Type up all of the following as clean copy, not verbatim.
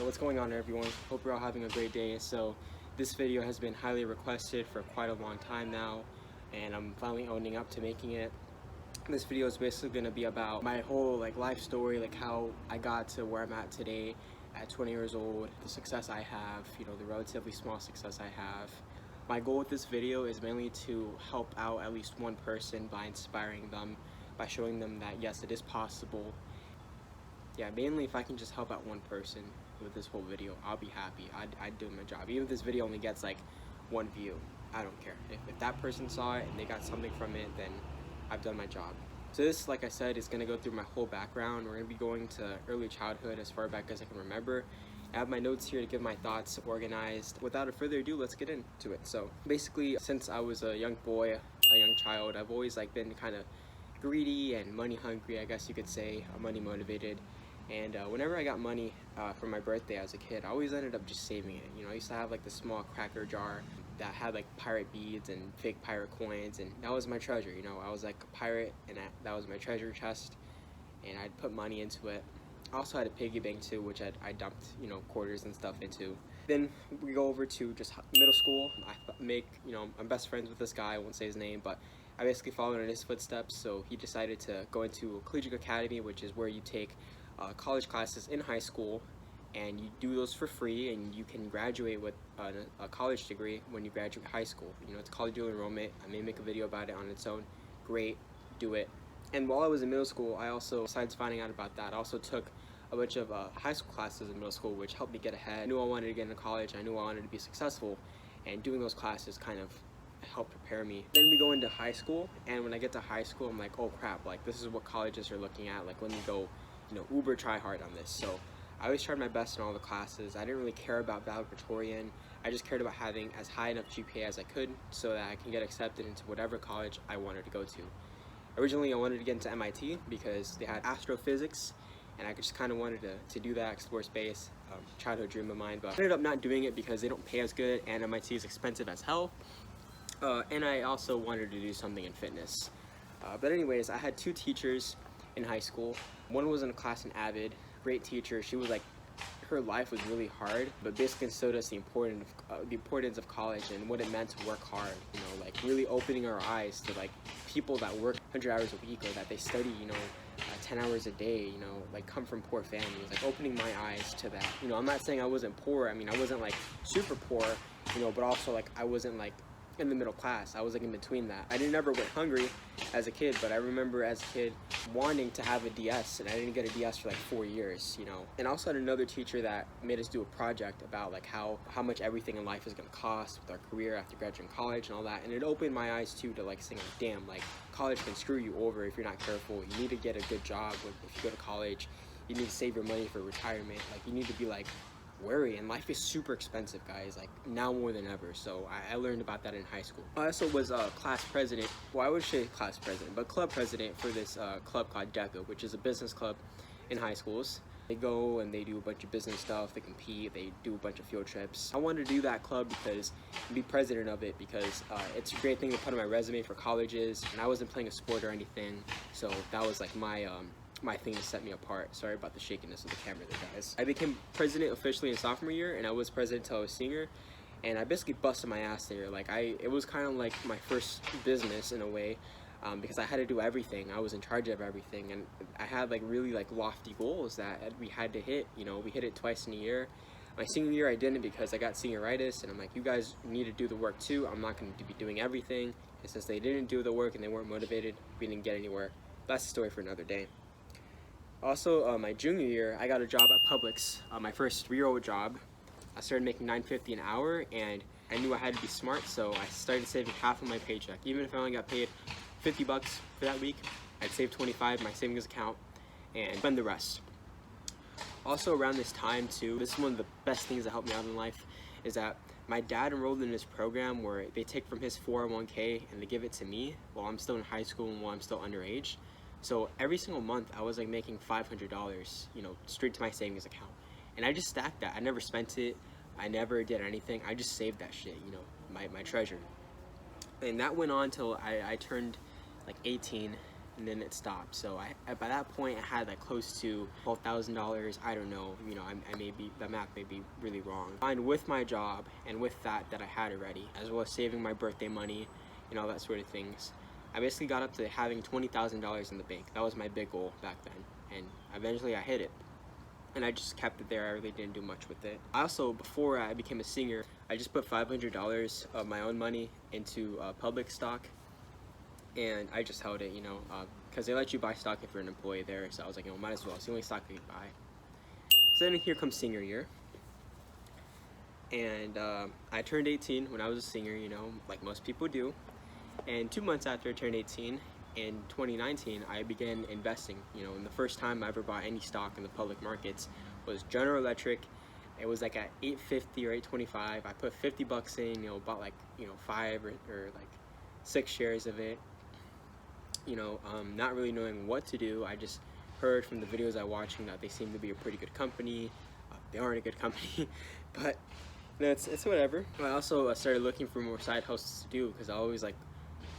What's going on, everyone? Hope you're all having a great day. So this video has been highly requested for quite a long time now, and I'm finally owning up to making it. This video is basically going to be about my whole life story, how I got to where I'm at today at 20 years old, the success I have, the relatively small success I have. My goal with this video is mainly to help out at least one person by inspiring them, by showing them that yes, it is possible. Yeah, mainly if I can just help out one person with this whole video, I'll be happy. I'd do my job. Even if this video only gets one view, I don't care. If that person saw it and they got something from it, then I've done my job. So this, like I said, is going to go through my whole background. We're going to be going to early childhood as far back as I can remember. I have my notes here to give my thoughts organized. Without further ado, let's get into it. So basically, since I was a young boy, a young child, I've always been kind of greedy and money hungry, I guess you could say, money motivated. And whenever I got money for my birthday as a kid, I always ended up just saving it. I used to have the small cracker jar that had pirate beads and fake pirate coins, and that was my treasure. I was like a pirate, and that was my treasure chest, and I'd put money into it. I also had a piggy bank too, which I dumped quarters and stuff into. Then we go over to just middle school. I'm best friends with this guy. I won't say his name, but I basically followed in his footsteps. So he decided to go into a collegiate academy, which is where you take college classes in high school, and you do those for free, and you can graduate with a college degree when you graduate high school. It's college dual enrollment. I may make a video about it on its own. Great, do it. And while I was in middle school, I also, besides finding out about that, I also took a bunch of high school classes in middle school, which helped me get ahead. I knew I wanted to get into college. I knew I wanted to be successful, and doing those classes kind of helped prepare me. Then we go into high school, and when I get to high school, I'm like, oh crap, this is what colleges are looking at. Let me go uber try hard on this. So I always tried my best in all the classes. I didn't really care about valedictorian. I just cared about having as high enough GPA as I could so that I can get accepted into whatever college I wanted to go to. Originally, I wanted to get into MIT because they had astrophysics, and I just kind of wanted to do that, explore space, childhood dream of mine, but I ended up not doing it because they don't pay as good, and MIT is expensive as hell, and I also wanted to do something in fitness. But anyways, I had two teachers in high school. One was in a class in Avid, great teacher. She was her life was really hard, but basically showed us the importance of college and what it meant to work hard. Really opening our eyes to people that work 100 hours a week, or that they study 10 hours a day, come from poor families. Opening my eyes to that. I'm not saying I wasn't poor. I mean, I wasn't super poor, but also I wasn't in the middle class. I was in between that. I didn't ever went hungry as a kid, but I remember as a kid wanting to have a DS, and I didn't get a DS for 4 years, And I also had another teacher that made us do a project about how much everything in life is going to cost with our career after graduating college and all that, and it opened my eyes too to saying damn, college can screw you over if you're not careful. You need to get a good job if you go to college. You need to save your money for retirement. You need to be wary, and life is super expensive, guys, now more than ever. So I learned about that in high school. I also was class president, well, I would say class president, but club president for this club called DECA, which is a business club in high schools. They go and they do a bunch of business stuff, they compete, they do a bunch of field trips. I wanted to do that club be president of it because it's a great thing to put on my resume for colleges, and I wasn't playing a sport or anything, so that was my thing to set me apart. Sorry about the shakiness of the camera there, guys. I became president officially in sophomore year, and I was president until I was senior, and I basically busted my ass there. It was kind of my first business in a way, because I had to do everything. I was in charge of everything, and I had really lofty goals that we had to hit. We hit it twice in a year. My senior year I didn't because I got senioritis, and I'm you guys need to do the work too. I'm not going to be doing everything. And since they didn't do the work and they weren't motivated, we didn't get anywhere. That's a story for another day. Also, my junior year, I got a job at Publix, my first real job. I started making $9.50 an hour, and I knew I had to be smart, so I started saving half of my paycheck. Even if I only got paid $50 for that week, I'd save $25 in my savings account and spend the rest. Also, around this time too, this is one of the best things that helped me out in life, is that my dad enrolled in this program where they take from his 401k and they give it to me while I'm still in high school and while I'm still underage. So every single month I was making $500, straight to my savings account. And I just stacked that. I never spent it. I never did anything. I just saved that shit, my treasure. And that went on till I turned 18, and then it stopped. So by that point, I had like close to $12,000. I don't know, you know, I may be, the math may be really wrong. And with my job and with that I had already, as well as saving my birthday money and all that sort of things, I basically got up to having $20,000 in the bank. That was my big goal back then, and eventually I hit it. And I just kept it there. I really didn't do much with it. I also, before I became a singer, I just put $500 of my own money into public stock, and I just held it, you know, because they let you buy stock if you're an employee there. So I was like, you know, might as well. It's the only stock I could buy. So then here comes senior year, and I turned 18 when I was a senior, you know, like most people do. And 2 months after I turned 18, in 2019, I began investing, you know, and the first time I ever bought any stock in the public markets was General Electric. It was like at $8.50 or $8.25. I put $50 in, you know, bought like, you know, 5 or like 6 shares of it, you know, not really knowing what to do. I just heard from the videos I was watching that they seemed to be a pretty good company. They aren't a good company, but it's whatever. I also started looking for more side hustles to do, because I always like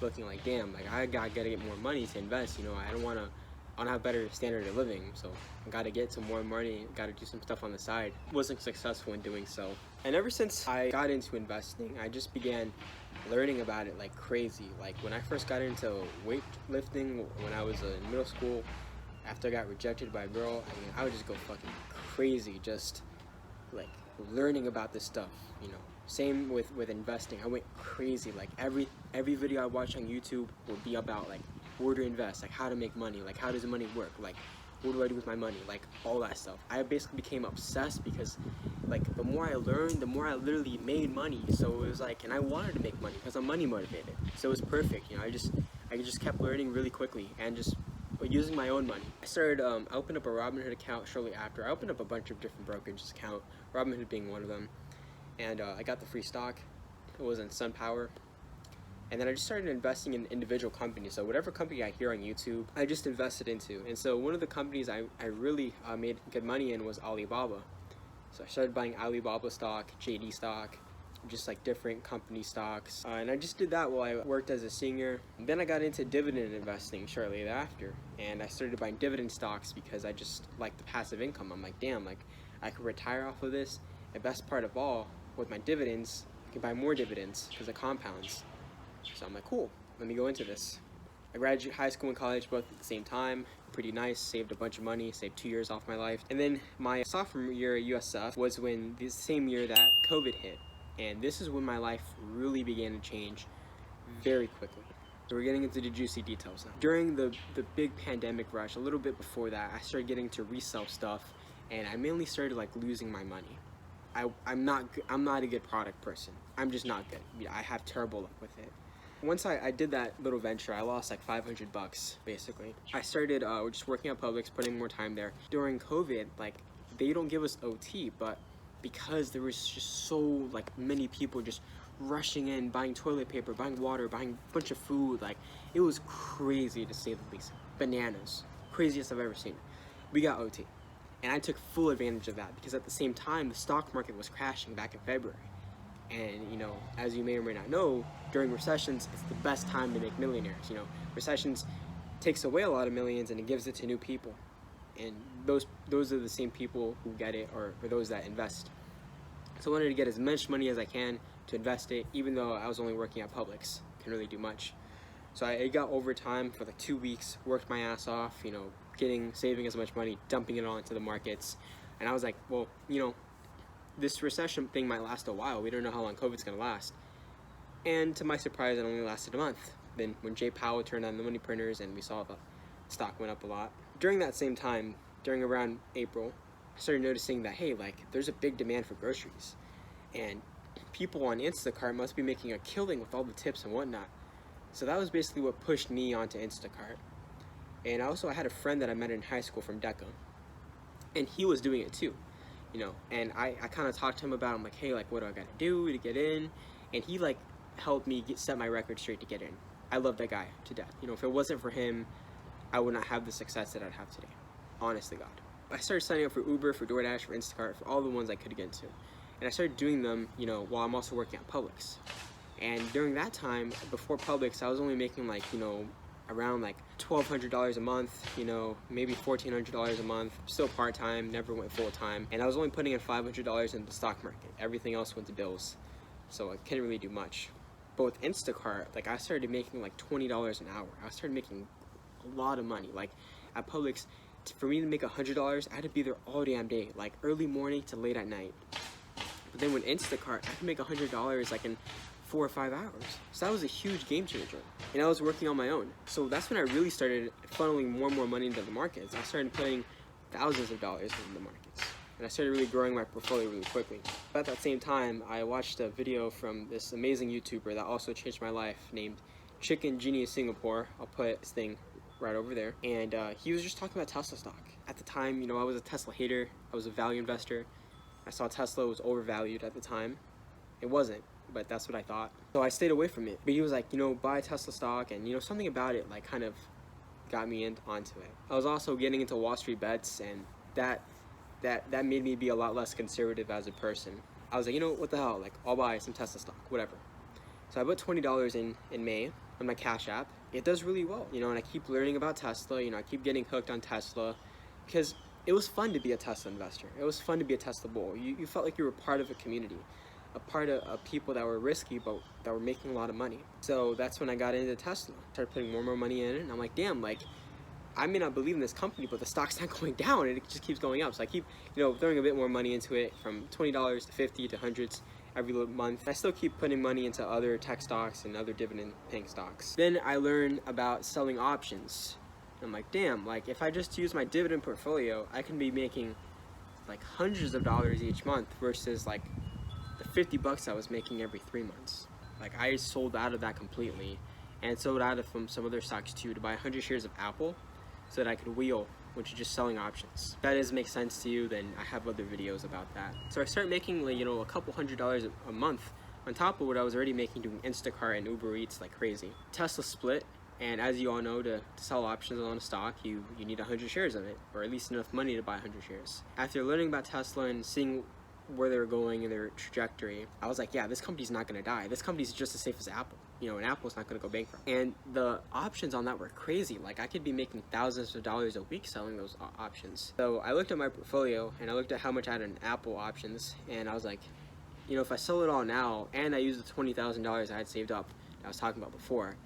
looking like, damn, like I gotta get more money to invest, you know. I don't wanna have better standard of living, so I gotta get some more money, gotta do some stuff on the side. Wasn't successful in doing so. And ever since I got into investing, I just began learning about it like crazy. Like when I first got into weightlifting when I was in middle school, after I got rejected by a girl, I mean, I would just go fucking crazy, just like learning about this stuff, you know. Same with investing. I went crazy. Like every video I watched on YouTube would be about like where to invest, like how to make money, like how does the money work, like what do I do with my money, like all that stuff. I basically became obsessed because like the more I learned, the more I literally made money. So it was like, and I wanted to make money because I'm money motivated. So it was perfect, you know. I just kept learning really quickly and just using my own money. I started, I opened up a Robinhood account shortly after. I opened up a bunch of different brokerage accounts, Robinhood being one of them. And I got the free stock. It was in SunPower. And then I just started investing in individual companies. So whatever company I hear on YouTube, I just invested into. And so one of the companies I really made good money in was Alibaba. So I started buying Alibaba stock, JD stock, just like different company stocks. And I just did that while I worked as a senior. And then I got into dividend investing shortly thereafter. And I started buying dividend stocks because I just liked the passive income. I'm like, damn, like I could retire off of this. The best part of all, with my dividends, I can buy more dividends because it compounds. So I'm like, cool, let me go into this. I graduated high school and college both at the same time. Pretty nice, saved a bunch of money, saved 2 years off my life. And then my sophomore year at USF was when the same year that COVID hit. And this is when my life really began to change very quickly. So we're getting into the juicy details now. During the big pandemic rush, a little bit before that, I started getting to resell stuff, and I mainly started like losing my money. I'm not a good product person. I'm just not good. I have terrible luck with it. Once I did that little venture, I lost like $500 basically. I started just working at Publix, putting more time there. During COVID, like they don't give us OT, but because there was just so like many people just rushing in, buying toilet paper, buying water, buying a bunch of food, like it was crazy to say the least. Bananas, craziest I've ever seen. We got OT. And I took full advantage of that because at the same time, the stock market was crashing back in February. And, you know, as you may or may not know, during recessions, it's the best time to make millionaires. You know, recessions takes away a lot of millions and it gives it to new people. And those are the same people who get it, or those that invest. So I wanted to get as much money as I can to invest it, even though I was only working at Publix. Couldn't really do much. So I got overtime for like 2 weeks, worked my ass off, you know, saving as much money, dumping it all into the markets. And I was like, well, you know, this recession thing might last a while. We don't know how long COVID's gonna last. And to my surprise, it only lasted a month. Then when Jay Powell turned on the money printers and we saw the stock went up a lot. During that same time, during around April, I started noticing that, hey, like there's a big demand for groceries. And people on Instacart must be making a killing with all the tips and whatnot. So that was basically what pushed me onto Instacart. And also I had a friend that I met in high school from DECA, and he was doing it too, you know. And I kind of talked to him about it. I'm like, hey, like what do I gotta do to get in? And he like helped me set my record straight to get in. I love that guy to death. You know, if it wasn't for him, I would not have the success that I'd have today. Honestly, God. I started signing up for Uber, for DoorDash, for Instacart, for all the ones I could get into. And I started doing them, you know, while I'm also working at Publix. And during that time, before Publix, I was only making like, you know, around like $1,200 a month, you know, maybe $1,400 a month, still part-time, never went full-time. And I was only putting in $500 in the stock market. Everything else went to bills. So I couldn't really do much. But with Instacart, like I started making like $20 an hour. I started making a lot of money. Like at Publix, for me to make $100, I had to be there all damn day, like early morning to late at night. But then with Instacart, I could make $100 like in 4 or 5 hours. So that was a huge game changer. And I was working on my own. So that's when I really started funneling more and more money into the markets. I started putting thousands of dollars into the markets. And I started really growing my portfolio really quickly. But at that same time, I watched a video from this amazing YouTuber that also changed my life named Chicken Genius Singapore. I'll put his thing right over there. And he was just talking about Tesla stock. At the time, you know, I was a Tesla hater. I was a value investor. I saw Tesla was overvalued at the time. It wasn't, but that's what I thought. So I stayed away from it. But he was like, you know, buy Tesla stock, and you know, something about it like kind of got me onto it. I was also getting into Wall Street bets, and that made me be a lot less conservative as a person. I was like, you know, what the hell? Like, I'll buy some Tesla stock, whatever. So I put $20 in May on my Cash App. It does really well, you know, and I keep learning about Tesla. You know, I keep getting hooked on Tesla because it was fun to be a Tesla investor. It was fun to be a Tesla bull. You felt like you were part of a community, a part of people that were risky but that were making a lot of money. So that's when I got into Tesla. Started putting more and more money in it, and I'm like, damn, like, I may not believe in this company, but the stock's not going down, and it just keeps going up. So I keep, you know, throwing a bit more money into it, from $20 to $50 to hundreds every month. I still keep putting money into other tech stocks and other dividend-paying stocks. Then I learned about selling options. I'm like, damn, like if I just use my dividend portfolio, I can be making like hundreds of dollars each month versus like the 50 bucks I was making every 3 months. Like I sold out of that completely, and sold out of some other stocks too, to buy 100 shares of Apple so that I could wheel, which is just selling options. If that doesn't make sense to you, then I have other videos about that. So I started making, like, you know, a couple $100s a month on top of what I was already making doing Instacart and Uber Eats like crazy. Tesla split, and as you all know, to sell options on a stock, you need 100 shares of it, or at least enough money to buy 100 shares. After learning about Tesla and seeing where they were going in their trajectory, I was like, yeah, this company's not gonna die. This company's just as safe as Apple. You know, and Apple's not gonna go bankrupt. And the options on that were crazy. Like I could be making thousands of dollars a week selling those options. So I looked at my portfolio and I looked at how much I had in Apple options, and I was like, you know, if I sell it all now and I use the $20,000 I had saved up that I was talking about before,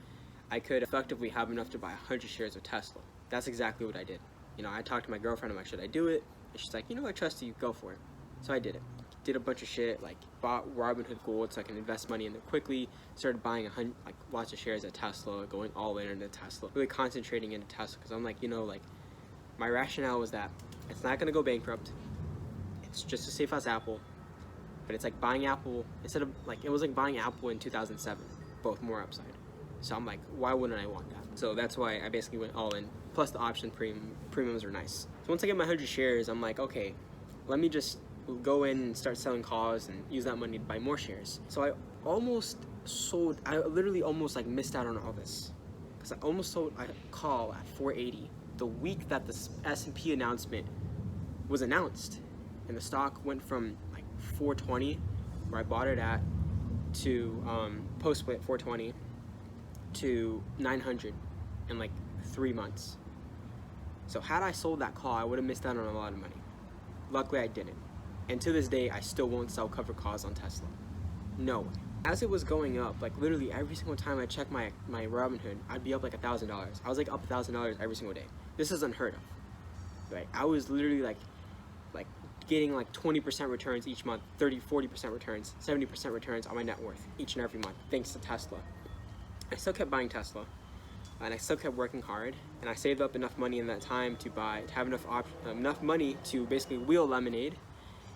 I could effectively have enough to buy 100 shares of Tesla. That's exactly what I did. You know, I talked to my girlfriend, I'm like, should I do it? And she's like, you know, I trust you, go for it. So I did it. Did a bunch of shit, like bought Robinhood Gold so I can invest money in there quickly, started buying like lots of shares at Tesla, going all in into Tesla, really concentrating into Tesla, because I'm like, you know, like my rationale was that it's not gonna go bankrupt, it's just as safe as Apple, but it's like buying Apple, instead of like, it was like buying Apple in 2007, both more upside. So I'm like, why wouldn't I want that? So that's why I basically went all in, plus the option premiums are nice. So once I get my 100 shares, I'm like, okay, let me just go in and start selling calls and use that money to buy more shares. So I literally almost like missed out on all this, because I almost sold a call at 480 the week that the S&P announcement was announced, and the stock went from like 420, where I bought it at, to post-split 420 to 900 in like 3 months. So had I sold that call, I would have missed out on a lot of money. Luckily I didn't. And to this day, I still won't sell covered calls on Tesla. No way. As it was going up, like literally every single time I checked my Robinhood, I'd be up like $1,000. I was like up $1,000 every single day. This is unheard of, right? I was literally like getting like 20% returns each month, 30, 40% returns, 70% returns on my net worth each and every month, thanks to Tesla. I still kept buying Tesla, and I still kept working hard, and I saved up enough money in that time to have enough money to basically wheel Lemonade.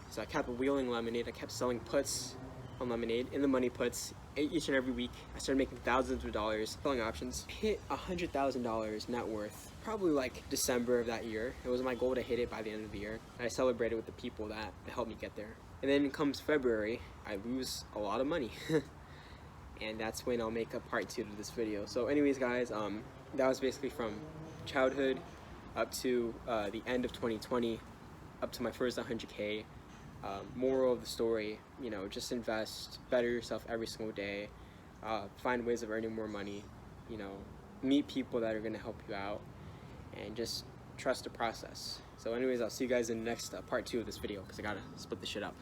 So I kept wheeling Lemonade. I kept selling puts on Lemonade, in the money puts, each and every week. I started making thousands of dollars selling options. Hit $100,000 net worth probably like December of that year. It was my goal to hit it by the end of the year, and I celebrated with the people that helped me get there. And then comes February, I lose a lot of money. And that's when I'll make a part 2 to this video. So anyways, guys, that was basically from childhood up to the end of 2020, up to my first 100K. Moral of the story, you know, just invest, better yourself every single day, find ways of earning more money, you know, meet people that are going to help you out, and just trust the process. So anyways, I'll see you guys in the next part 2 of this video, because I gotta split this shit up.